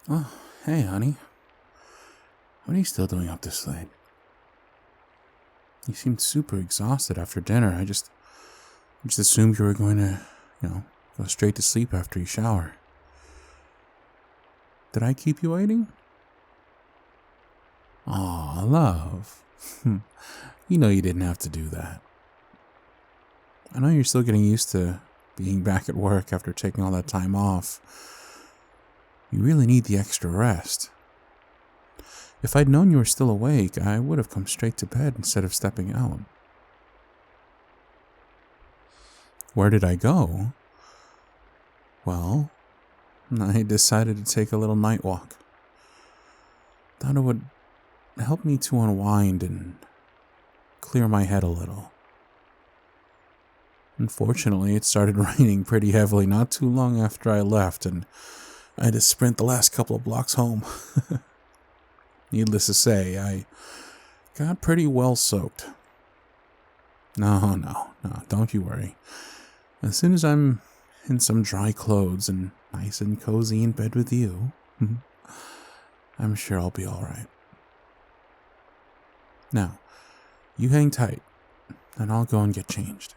Oh, hey, honey. What are you still doing up this late? You seemed super exhausted after dinner. I just assumed you were going to, go straight to sleep after you shower. Did I keep you waiting? Aw, love. You know you didn't have to do that. I know you're still getting used to being back at work after taking all that time off. You really need the extra rest. If I'd known you were still awake, I would have come straight to bed instead of stepping out. Where did I go? Well, I decided to take a little night walk. Thought it would help me to unwind and clear my head a little. Unfortunately, it started raining pretty heavily not too long after I left, and I had to sprint the last couple of blocks home. Needless to say, I got pretty well soaked. No, don't you worry. As soon as I'm in some dry clothes and nice and cozy in bed with you, I'm sure I'll be alright. Now, you hang tight, and I'll go and get changed.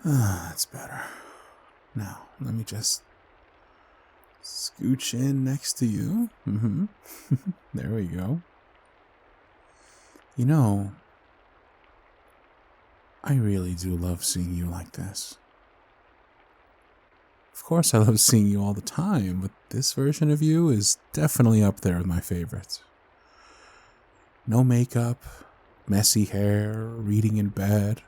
That's better. Now, let me just scooch in next to you. There we go. You know, I really do love seeing you like this. Of course, I love seeing you all the time, but this version of you is definitely up there with my favorites. No makeup, messy hair, reading in bed,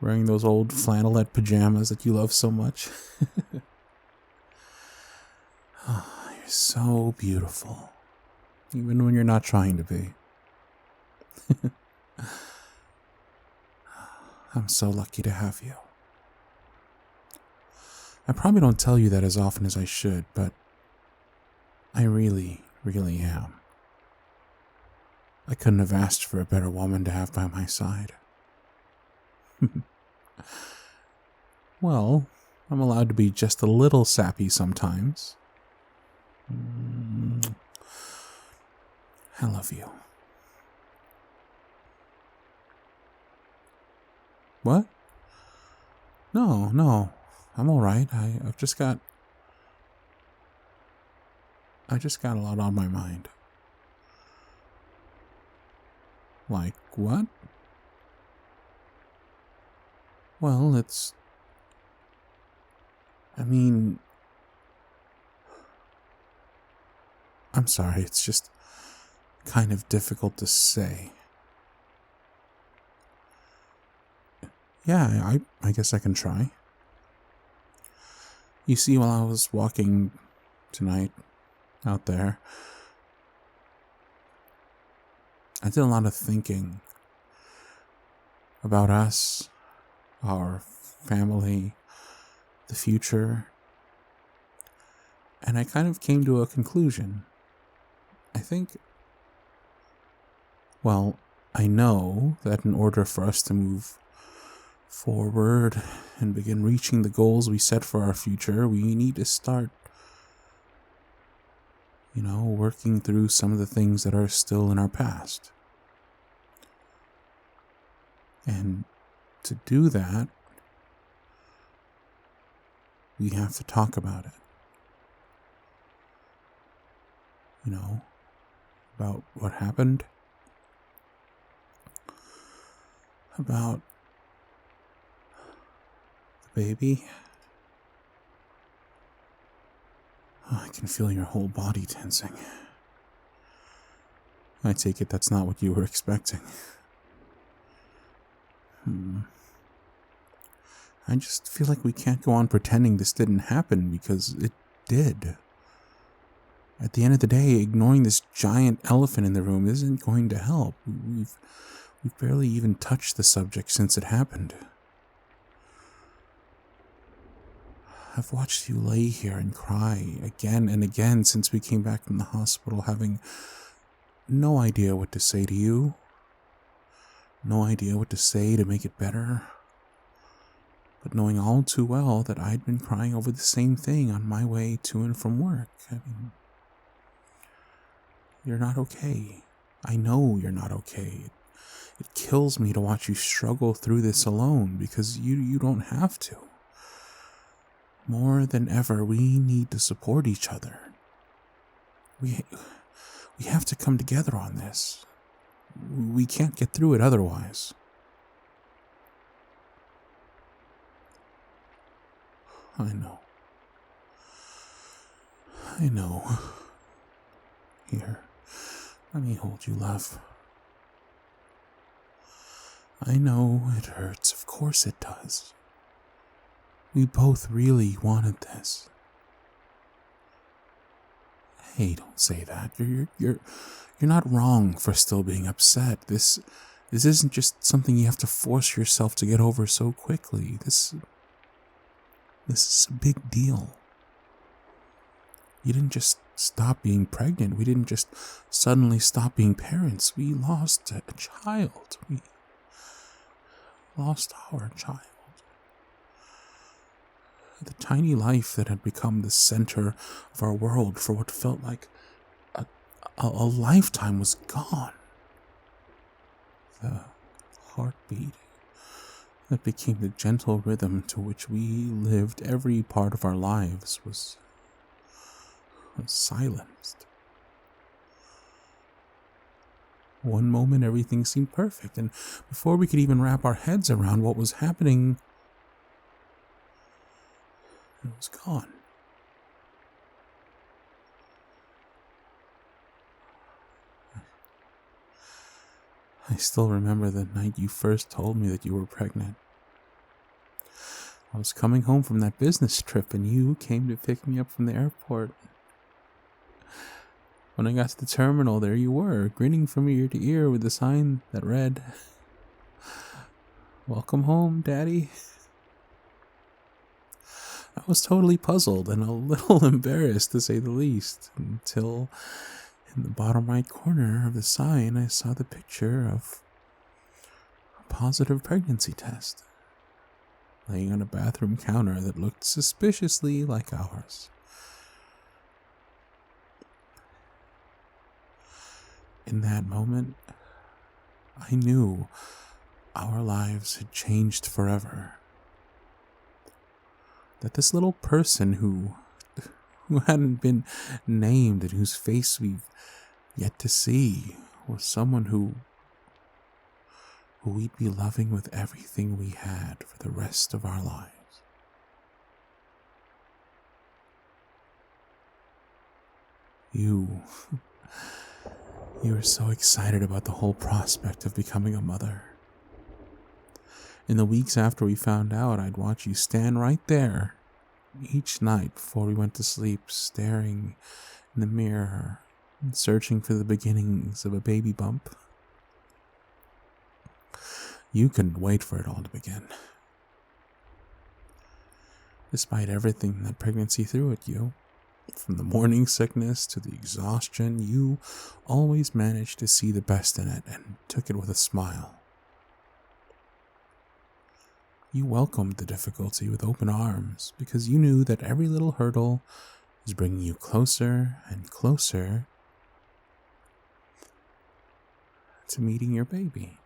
wearing those old flannelette pajamas that you love so much. Oh, you're so beautiful, even when you're not trying to be. I'm so lucky to have you. I probably don't tell you that as often as I should, but I really, really am. I couldn't have asked for a better woman to have by my side. Well, I'm allowed to be just a little sappy sometimes. I love you. What? No, I'm alright. I've just got a lot on my mind. Like what? Well, I'm sorry, it's just kind of difficult to say. Yeah, I guess I can try. You see, while I was walking tonight out there, I did a lot of thinking about us, our family, the future, and I kind of came to a conclusion. I know that in order for us to move forward and begin reaching the goals we set for our future, we need to start, working through some of the things that are still in our past. And to do that, We have to talk about it. About what happened. About the baby. I can feel your whole body tensing. I take it that's not what you were expecting. I just feel like we can't go on pretending this didn't happen, because it did. At the end of the day, ignoring this giant elephant in the room isn't going to help. We've barely even touched the subject since it happened. I've watched you lay here and cry again and again since we came back from the hospital, having no idea what to say to you. No idea what to say to make it better. But knowing all too well that I'd been crying over the same thing on my way to and from work. You're not okay. I know you're not okay. It kills me to watch you struggle through this alone, because you don't have to. More than ever, we need to support each other. We have to come together on this. We can't get through it otherwise. I know. Here, let me hold you, love. I know it hurts. Of course it does. We both really wanted this. Hey, don't say that. You're not wrong for still being upset. This isn't just something you have to force yourself to get over so quickly. This is a big deal. You didn't just stop being pregnant. We didn't just suddenly stop being parents. We lost a child. We lost our child. The tiny life that had become the center of our world for what felt like a lifetime was gone. The heartbeat that became the gentle rhythm to which we lived every part of our lives was silenced. One moment everything seemed perfect, and before we could even wrap our heads around what was happening, it was gone. I still remember the night you first told me that you were pregnant. I was coming home from that business trip, and you came to pick me up from the airport. When I got to the terminal, there you were, grinning from ear to ear with a sign that read, "Welcome home, Daddy." I was totally puzzled and a little embarrassed, to say the least, until in the bottom right corner of the sign I saw the picture of a positive pregnancy test laying on a bathroom counter that looked suspiciously like ours. In that moment, I knew our lives had changed forever. That this little person who hadn't been named and whose face we've yet to see was someone who we'd be loving with everything we had for the rest of our lives. You were so excited about the whole prospect of becoming a mother. In the weeks after we found out, I'd watch you stand right there each night before we went to sleep, staring in the mirror and searching for the beginnings of a baby bump. You couldn't wait for it all to begin. Despite everything that pregnancy threw at you, from the morning sickness to the exhaustion, you always managed to see the best in it and took it with a smile. You welcomed the difficulty with open arms because you knew that every little hurdle was bringing you closer and closer to meeting your baby.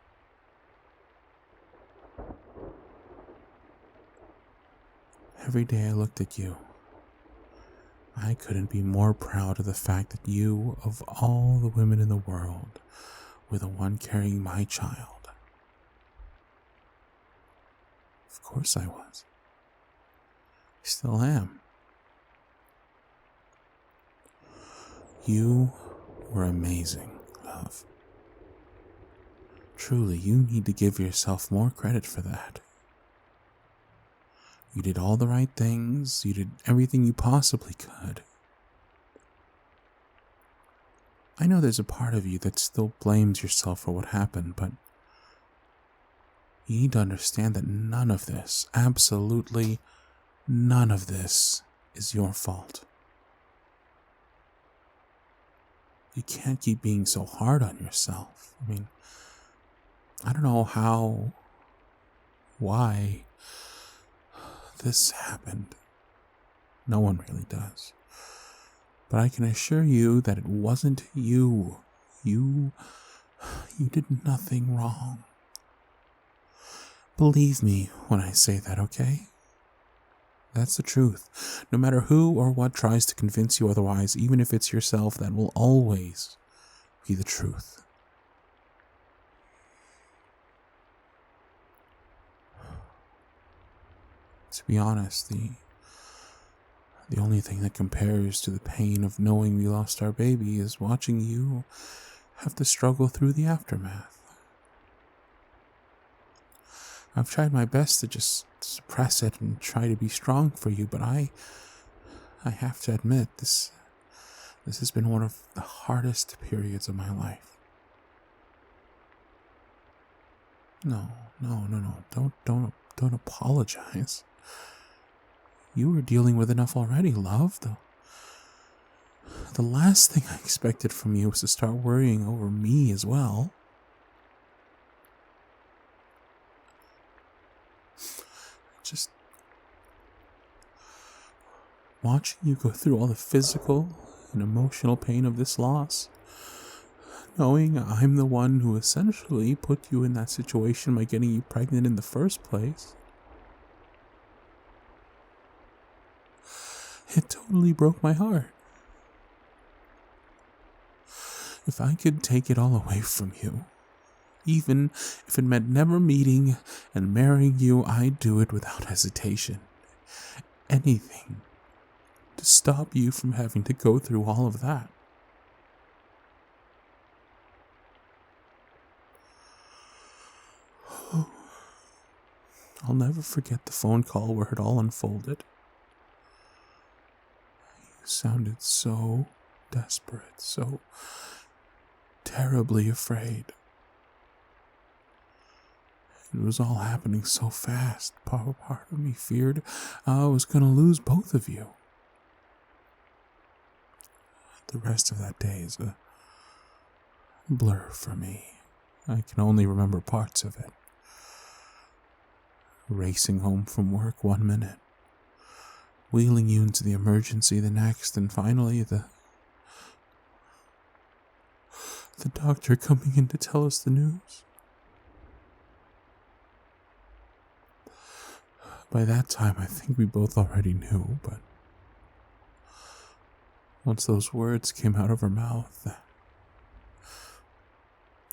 Every day I looked at you, I couldn't be more proud of the fact that you, of all the women in the world, were the one carrying my child. Of course I was. I still am. You were amazing, love. Truly, you need to give yourself more credit for that. You did all the right things. You did everything you possibly could. I know there's a part of you that still blames yourself for what happened, but you need to understand that none of this, absolutely none of this, is your fault. You can't keep being so hard on yourself. I mean, I don't know why this happened. No one really does. But I can assure you that it wasn't you. You did nothing wrong. Believe me when I say that, okay? That's the truth. No matter who or what tries to convince you otherwise, even if it's yourself, that will always be the truth. To be honest, the only thing that compares to the pain of knowing we lost our baby is watching you have to struggle through the aftermath. I've tried my best to just suppress it and try to be strong for you, but I have to admit, this has been one of the hardest periods of my life. No. Don't apologize. You were dealing with enough already, love. The last thing I expected from you was to start worrying over me as well. Just watching you go through all the physical and emotional pain of this loss, knowing I'm the one who essentially put you in that situation by getting you pregnant in the first place, it totally broke my heart. If I could take it all away from you, even if it meant never meeting and marrying you, I'd do it without hesitation. Anything to stop you from having to go through all of that. I'll never forget the phone call where it all unfolded. You sounded so desperate, so terribly afraid. It was all happening so fast. Part of me feared I was going to lose both of you. The rest of that day is a blur for me. I can only remember parts of it. Racing home from work 1 minute, wheeling you into the emergency the next, and finally the doctor coming in to tell us the news. By that time, I think we both already knew, but once those words came out of her mouth,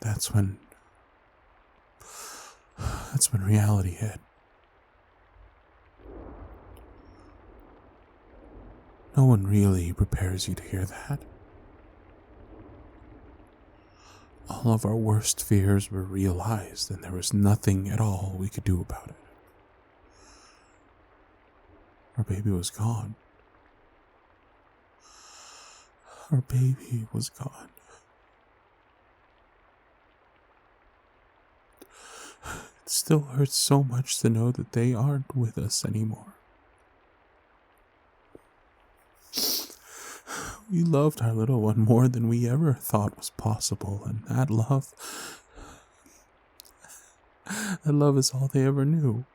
that's when reality hit. No one really prepares you to hear that. All of our worst fears were realized, and there was nothing at all we could do about it. Our baby was gone. Our baby was gone. It still hurts so much to know that they aren't with us anymore. We loved our little one more than we ever thought was possible, and that love is all they ever knew.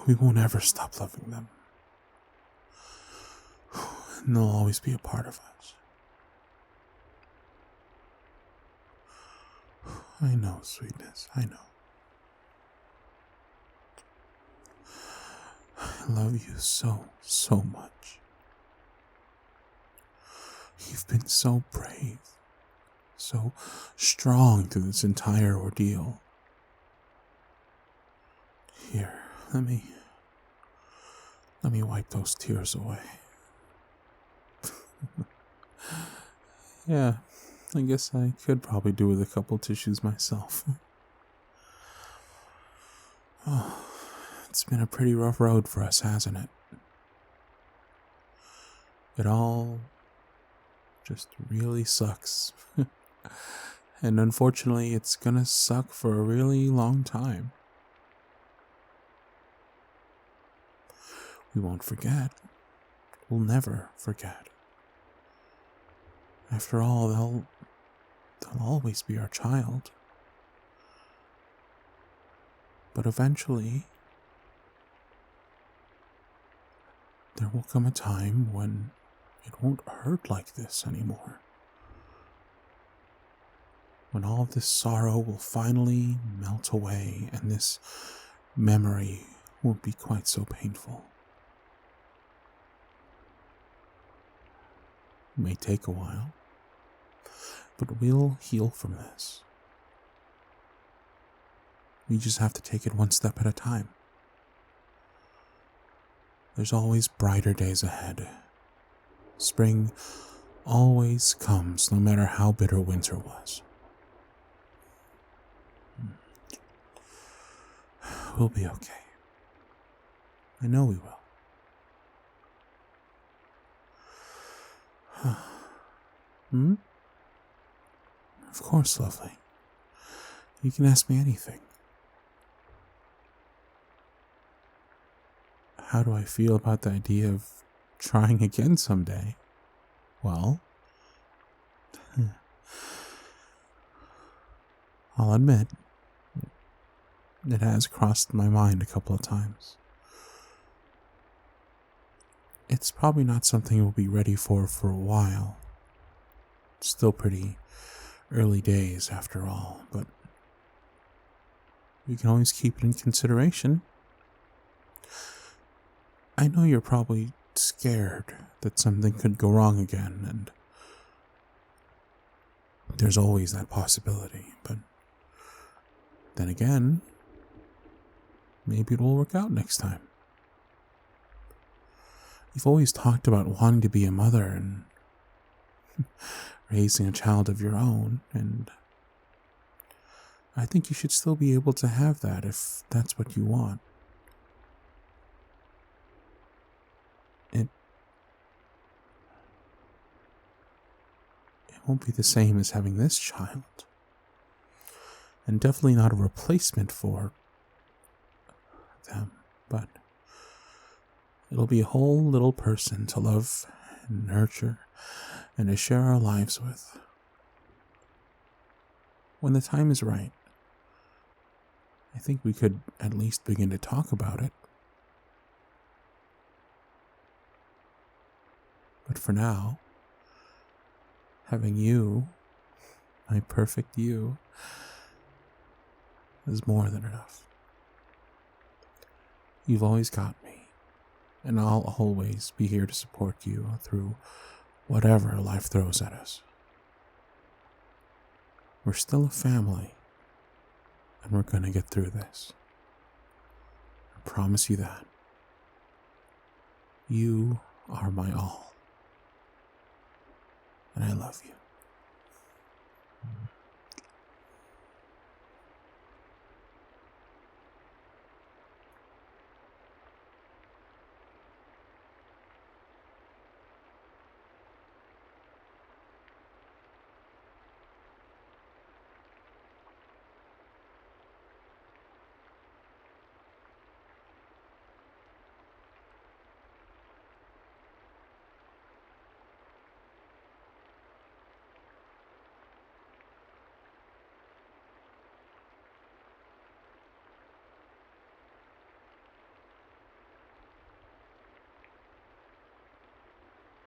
We won't ever stop loving them. And they'll always be a part of us. I know, sweetness, I know. I love you so, so much. You've been so brave, so strong through this entire ordeal. Here, let me wipe those tears away. Yeah, I guess I could probably do with a couple tissues myself. Oh, it's been a pretty rough road for us, hasn't it? It all just really sucks. And unfortunately, it's gonna suck for a really long time. We won't forget. We'll never forget. After all, they'll always be our child. But eventually, there will come a time when it won't hurt like this anymore. When all of this sorrow will finally melt away and this memory won't be quite so painful. It may take a while, but we'll heal from this. We just have to take it one step at a time. There's always brighter days ahead. Spring always comes, no matter how bitter winter was. We'll be okay. I know we will. Hmm? Of course, lovely. You can ask me anything. How do I feel about the idea of trying again someday? Well, I'll admit, it has crossed my mind a couple of times. It's probably not something we'll be ready for a while. It's still pretty early days after all, but we can always keep it in consideration. I know you're probably scared that something could go wrong again, and there's always that possibility, but then again, maybe it will work out next time. You've always talked about wanting to be a mother and raising a child of your own, and I think you should still be able to have that if that's what you want. It won't be the same as having this child, and definitely not a replacement for them, but it'll be a whole little person to love and nurture and to share our lives with. When the time is right, I think we could at least begin to talk about it. But for now, having you, my perfect you, is more than enough. You've always got me, and I'll always be here to support you through whatever life throws at us. We're still a family, and we're gonna get through this. I promise you that. You are my all, and I love you.